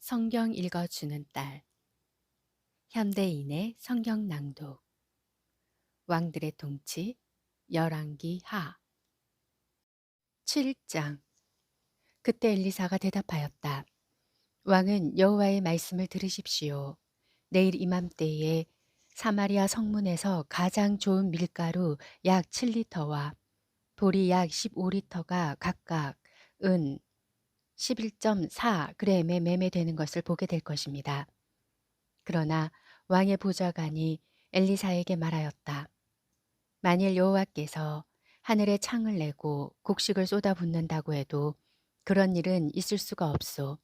성경 읽어주는 딸. 현대인의 성경 낭독. 왕들의 통치. 열왕기 하. 7장. 그때 엘리사가 대답하였다. 왕은 여호와의 말씀을 들으십시오. 내일 이맘때에 사마리아 성문에서 가장 좋은 밀가루 약 7리터와 보리 약 15리터가 각각 은 11.4g에 매매되는 것을 보게 될 것입니다. 그러나 왕의 보좌관이 엘리사에게 말하였다. 만일 여호와께서 하늘에 창을 내고 곡식을 쏟아붓는다고 해도 그런 일은 있을 수가 없소.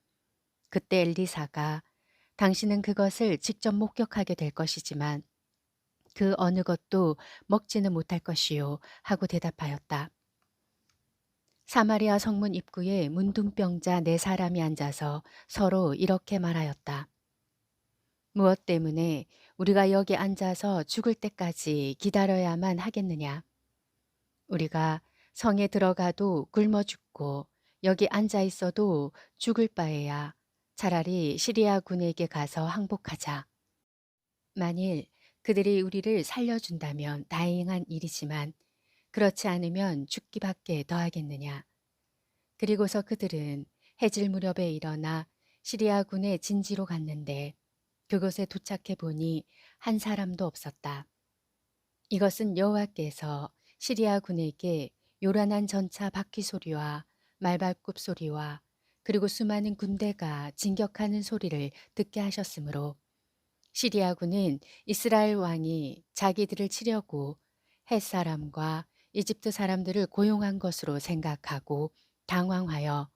그때 엘리사가 당신은 그것을 직접 목격하게 될 것이지만 그 어느 것도 먹지는 못할 것이요 하고 대답하였다. 사마리아 성문 입구에 문둥병자 4사람이 앉아서 서로 이렇게 말하였다. 무엇 때문에 우리가 여기 앉아서 죽을 때까지 기다려야만 하겠느냐? 우리가 성에 들어가도 굶어 죽고 여기 앉아 있어도 죽을 바에야 차라리 시리아 군에게 가서 항복하자. 만일 그들이 우리를 살려준다면 다행한 일이지만 그렇지 않으면 죽기밖에 더하겠느냐? 그리고서 그들은 해질 무렵에 일어나 시리아 군의 진지로 갔는데 그곳에 도착해 보니 한 사람도 없었다. 이것은 여호와께서 시리아 군에게 요란한 전차 바퀴 소리와 말발굽 소리와 그리고 수많은 군대가 진격하는 소리를 듣게 하셨으므로 시리아 군은 이스라엘 왕이 자기들을 치려고 헷 사람과 이집트 사람들을 고용한 것으로 생각하고 당황하여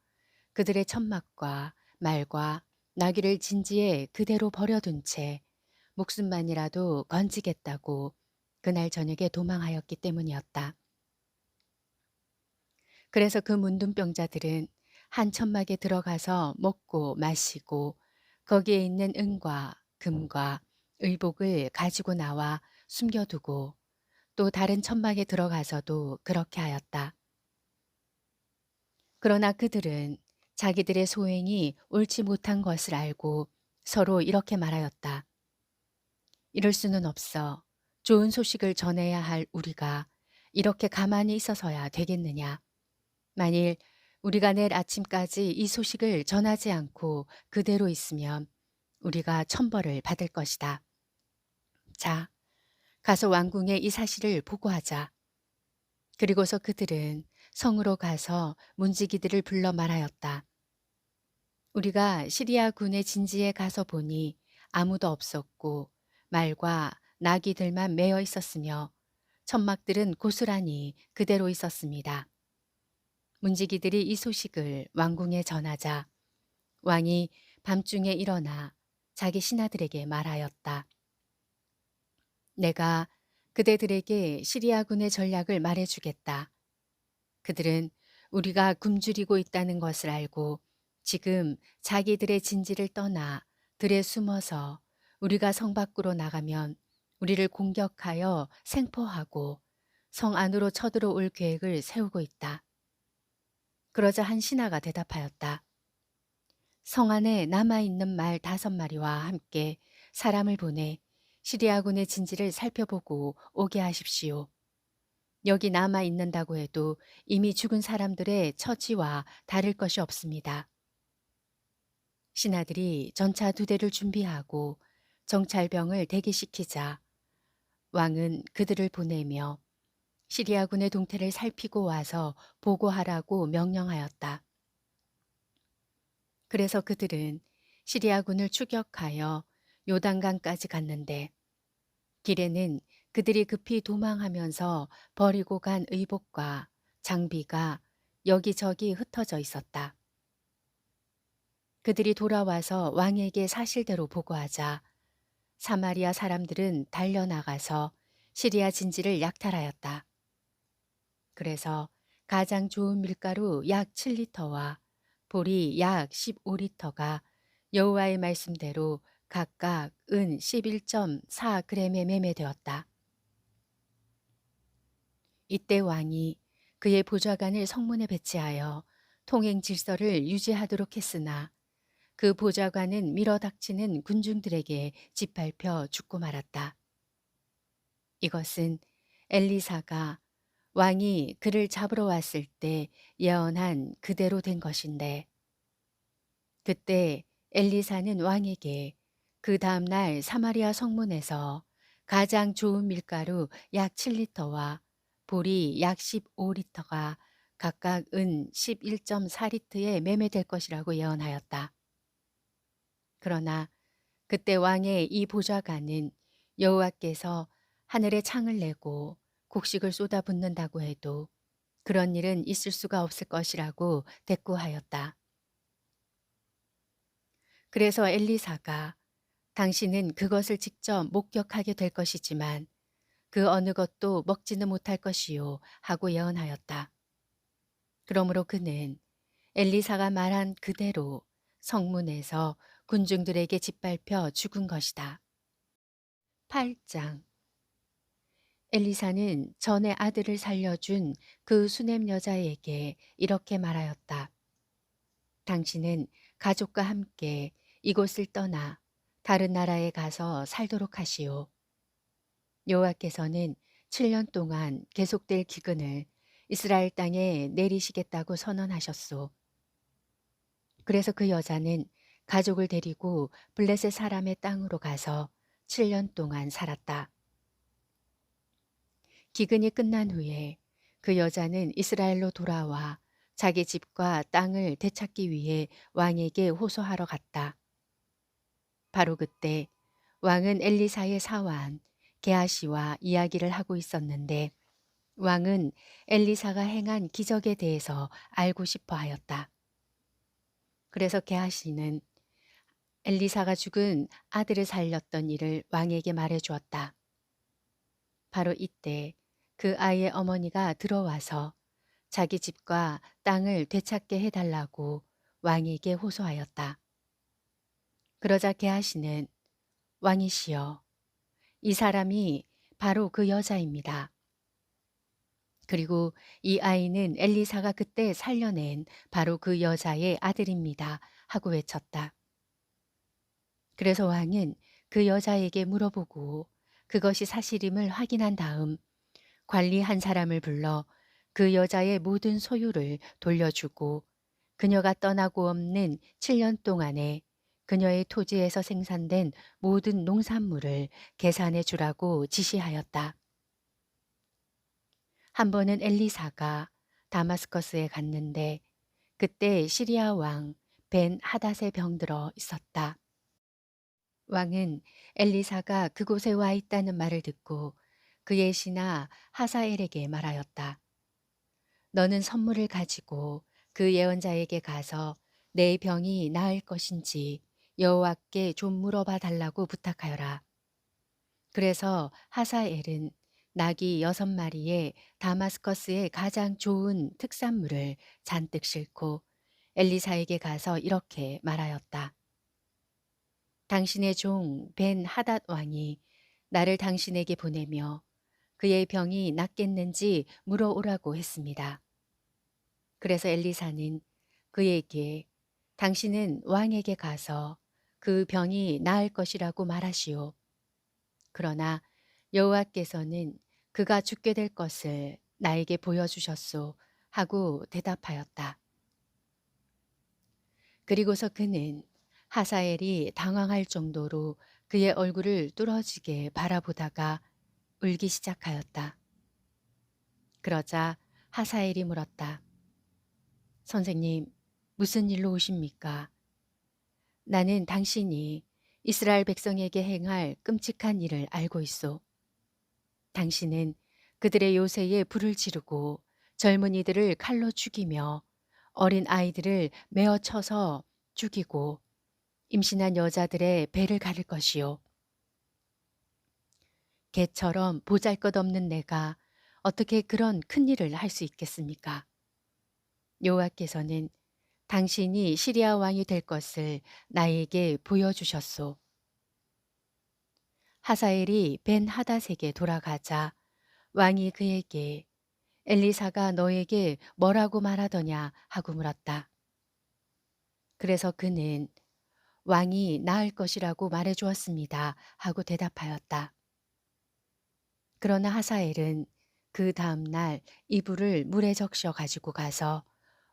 그들의 천막과 말과 나귀를 진지에 그대로 버려둔 채 목숨만이라도 건지겠다고 그날 저녁에 도망하였기 때문이었다. 그래서 그 문둥병자들은 한 천막에 들어가서 먹고 마시고 거기에 있는 은과 금과 의복을 가지고 나와 숨겨두고 또 다른 천막에 들어가서도 그렇게 하였다. 그러나 그들은 자기들의 소행이 옳지 못한 것을 알고 서로 이렇게 말하였다. 이럴 수는 없어. 좋은 소식을 전해야 할 우리가 이렇게 가만히 있어서야 되겠느냐. 만일 우리가 내일 아침까지 이 소식을 전하지 않고 그대로 있으면 우리가 천벌을 받을 것이다. 자, 가서 왕궁에 이 사실을 보고하자. 그리고서 그들은 성으로 가서 문지기들을 불러 말하였다. 우리가 시리아 군의 진지에 가서 보니 아무도 없었고 말과 나귀들만 매어 있었으며 천막들은 고스란히 그대로 있었습니다. 문지기들이 이 소식을 왕궁에 전하자 왕이 밤중에 일어나 자기 신하들에게 말하였다. 내가 그대들에게 시리아군의 전략을 말해주겠다. 그들은 우리가 굶주리고 있다는 것을 알고 지금 자기들의 진지를 떠나 들에 숨어서 우리가 성 밖으로 나가면 우리를 공격하여 생포하고 성 안으로 쳐들어올 계획을 세우고 있다. 그러자 한 신하가 대답하였다. 성 안에 남아있는 말 5마리와 함께 사람을 보내 시리아군의 진지를 살펴보고 오게 하십시오. 여기 남아있는다고 해도 이미 죽은 사람들의 처지와 다를 것이 없습니다. 신하들이 전차 2대를 준비하고 정찰병을 대기시키자 왕은 그들을 보내며 시리아군의 동태를 살피고 와서 보고하라고 명령하였다. 그래서 그들은 시리아군을 추격하여 요단강까지 갔는데 길에는 그들이 급히 도망하면서 버리고 간 의복과 장비가 여기저기 흩어져 있었다. 그들이 돌아와서 왕에게 사실대로 보고하자 사마리아 사람들은 달려나가서 시리아 진지를 약탈하였다. 그래서 가장 좋은 밀가루 약 7리터와 보리 약 15리터가 여호와의 말씀대로 각각 은 11.4g에 매매되었다. 이때 왕이 그의 보좌관을 성문에 배치하여 통행 질서를 유지하도록 했으나 그 보좌관은 밀어닥치는 군중들에게 짓밟혀 죽고 말았다. 이것은 엘리사가 왕이 그를 잡으러 왔을 때 예언한 그대로 된 것인데, 그때 엘리사는 왕에게 그 다음날 사마리아 성문에서 가장 좋은 밀가루 약 7리터와 보리 약 15리터가 각각 은 11.4리터에 매매될 것이라고 예언하였다. 그러나 그때 왕의 이 보좌관은 여호와께서 하늘에 창을 내고 곡식을 쏟아붓는다고 해도 그런 일은 있을 수가 없을 것이라고 대꾸하였다. 그래서 엘리사가 당신은 그것을 직접 목격하게 될 것이지만 그 어느 것도 먹지는 못할 것이요 하고 예언하였다. 그러므로 그는 엘리사가 말한 그대로 성문에서 군중들에게 짓밟혀 죽은 것이다. 8장. 엘리사는 전에 아들을 살려준 그 수냄 여자에게 이렇게 말하였다. 당신은 가족과 함께 이곳을 떠나 다른 나라에 가서 살도록 하시오. 여호와께서는 7년 동안 계속될 기근을 이스라엘 땅에 내리시겠다고 선언하셨소. 그래서 그 여자는 가족을 데리고 블레셋 사람의 땅으로 가서 7년 동안 살았다. 기근이 끝난 후에 그 여자는 이스라엘로 돌아와 자기 집과 땅을 되찾기 위해 왕에게 호소하러 갔다. 바로 그때 왕은 엘리사의 사환 게하시와 이야기를 하고 있었는데 왕은 엘리사가 행한 기적에 대해서 알고 싶어 하였다. 그래서 게하시는 엘리사가 죽은 아들을 살렸던 일을 왕에게 말해 주었다. 바로 이때 그 아이의 어머니가 들어와서 자기 집과 땅을 되찾게 해달라고 왕에게 호소하였다. 그러자 게하시는 왕이시여, 이 사람이 바로 그 여자입니다. 그리고 이 아이는 엘리사가 그때 살려낸 바로 그 여자의 아들입니다. 하고 외쳤다. 그래서 왕은 그 여자에게 물어보고 그것이 사실임을 확인한 다음 관리 한 사람을 불러 그 여자의 모든 소유를 돌려주고 그녀가 떠나고 없는 7년 동안에 그녀의 토지에서 생산된 모든 농산물을 계산해 주라고 지시하였다. 한 번은 엘리사가 다마스커스에 갔는데 그때 시리아 왕 벤 하닷의 병들어 있었다. 왕은 엘리사가 그곳에 와 있다는 말을 듣고 그의 신하 하사엘에게 말하였다. 너는 선물을 가지고 그 예언자에게 가서 내 병이 나을 것인지 여호와께 좀 물어봐 달라고 부탁하여라. 그래서 하사엘은 나귀 6마리에 다마스커스의 가장 좋은 특산물을 잔뜩 싣고 엘리사에게 가서 이렇게 말하였다. 당신의 종 벤 하닷 왕이 나를 당신에게 보내며 그의 병이 낫겠는지 물어오라고 했습니다. 그래서 엘리사는 그에게 당신은 왕에게 가서 그 병이 나을 것이라고 말하시오. 그러나 여호와께서는 그가 죽게 될 것을 나에게 보여주셨소 하고 대답하였다. 그리고서 그는 하사엘이 당황할 정도로 그의 얼굴을 뚫어지게 바라보다가 울기 시작하였다. 그러자 하사엘이 물었다. 선생님, 무슨 일로 오십니까? 나는 당신이 이스라엘 백성에게 행할 끔찍한 일을 알고 있소. 당신은 그들의 요새에 불을 지르고 젊은이들을 칼로 죽이며 어린 아이들을 메어 쳐서 죽이고 임신한 여자들의 배를 가를 것이요. 개처럼 보잘것없는 내가 어떻게 그런 큰 일을 할 수 있겠습니까? 여호와께서는 당신이 시리아 왕이 될 것을 나에게 보여주셨소. 하사엘이 벤 하닷에게 돌아가자 왕이 그에게 엘리사가 너에게 뭐라고 말하더냐 하고 물었다. 그래서 그는 왕이 나을 것이라고 말해 주었습니다. 하고 대답하였다. 그러나 하사엘은 그 다음 날 이불을 물에 적셔 가지고 가서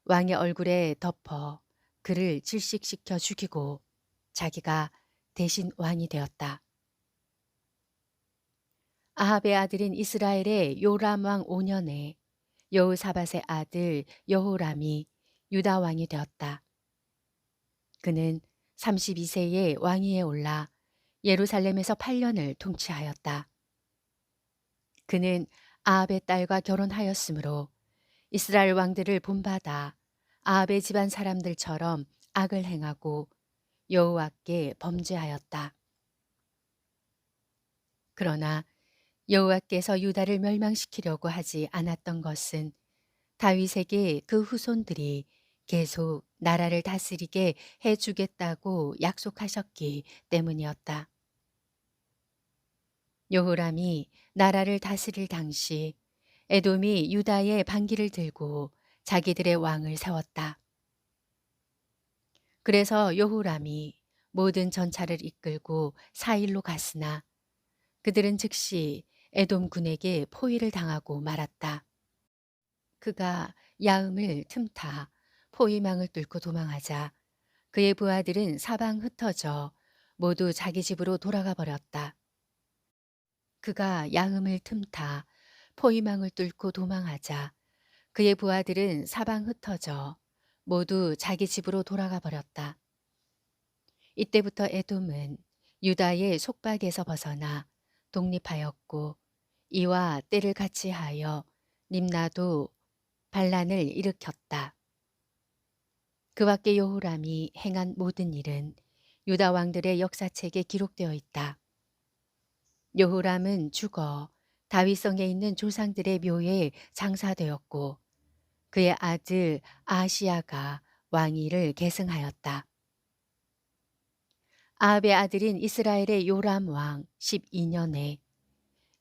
왕의 얼굴에 덮어 그를 질식시켜 죽이고 자기가 대신 왕이 되었다. 아합의 아들인 이스라엘의 요람 왕 5년에 여호사밧의 아들 여호람이 유다 왕이 되었다. 그는 32세에 왕위에 올라 예루살렘에서 8년을 통치하였다. 그는 아합의 딸과 결혼하였으므로 이스라엘 왕들을 본받아 아합의 집안 사람들처럼 악을 행하고 여호와께 범죄하였다. 그러나 여호와께서 유다를 멸망시키려고 하지 않았던 것은 다윗에게 그 후손들이 계속 나라를 다스리게 해주겠다고 약속하셨기 때문이었다. 여호람이 나라를 다스릴 당시 에돔이 유다의 반기를 들고 자기들의 왕을 세웠다. 그래서 여호람이 모든 전차를 이끌고 사일로 갔으나 그들은 즉시 에돔 군에게 포위를 당하고 말았다. 그가 야음을 틈타 포위망을 뚫고 도망하자 그의 부하들은 사방 흩어져 모두 자기 집으로 돌아가 버렸다. 그가 야음을 틈타 포위망을 뚫고 도망하자 그의 부하들은 사방 흩어져 모두 자기 집으로 돌아가 버렸다. 이때부터 에돔은 유다의 속박에서 벗어나 독립하였고 이와 때를 같이 하여 림나도 반란을 일으켰다. 그 밖에 여호람이 행한 모든 일은 유다 왕들의 역사책에 기록되어 있다. 여호람은 죽어 다윗성에 있는 조상들의 묘에 장사되었고 그의 아들 아하시야가 왕위를 계승하였다. 아합의 아들인 이스라엘의 요람 왕 12년에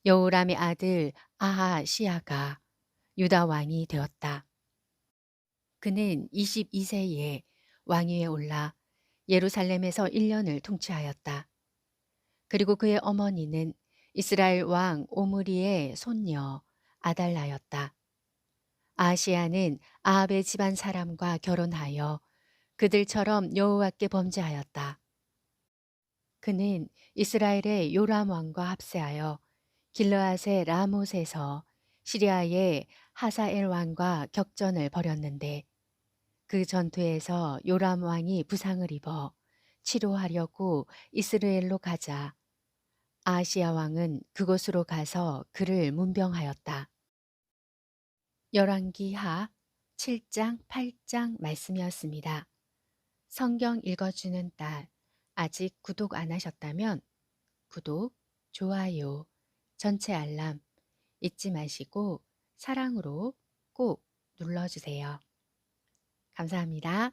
여호람의 아들 아하시야가 유다 왕이 되었다. 그는 22세에 왕위에 올라 예루살렘에서 1년을 통치하였다. 그리고 그의 어머니는 이스라엘 왕 오므리의 손녀 아달라였다. 아시아는 아합의 집안 사람과 결혼하여 그들처럼 여호와께 범죄하였다. 그는 이스라엘의 요람 왕과 합세하여 길르앗의 라못에서 시리아의 하사엘 왕과 격전을 벌였는데 그 전투에서 요람 왕이 부상을 입어 치료하려고 이스라엘로 가자 아시아 왕은 그곳으로 가서 그를 문병하였다. 열왕기하 7장 8장 말씀이었습니다. 성경 읽어주는 딸 아직 구독 안 하셨다면 구독, 좋아요, 전체 알람 잊지 마시고 사랑으로 꼭 눌러주세요. 감사합니다.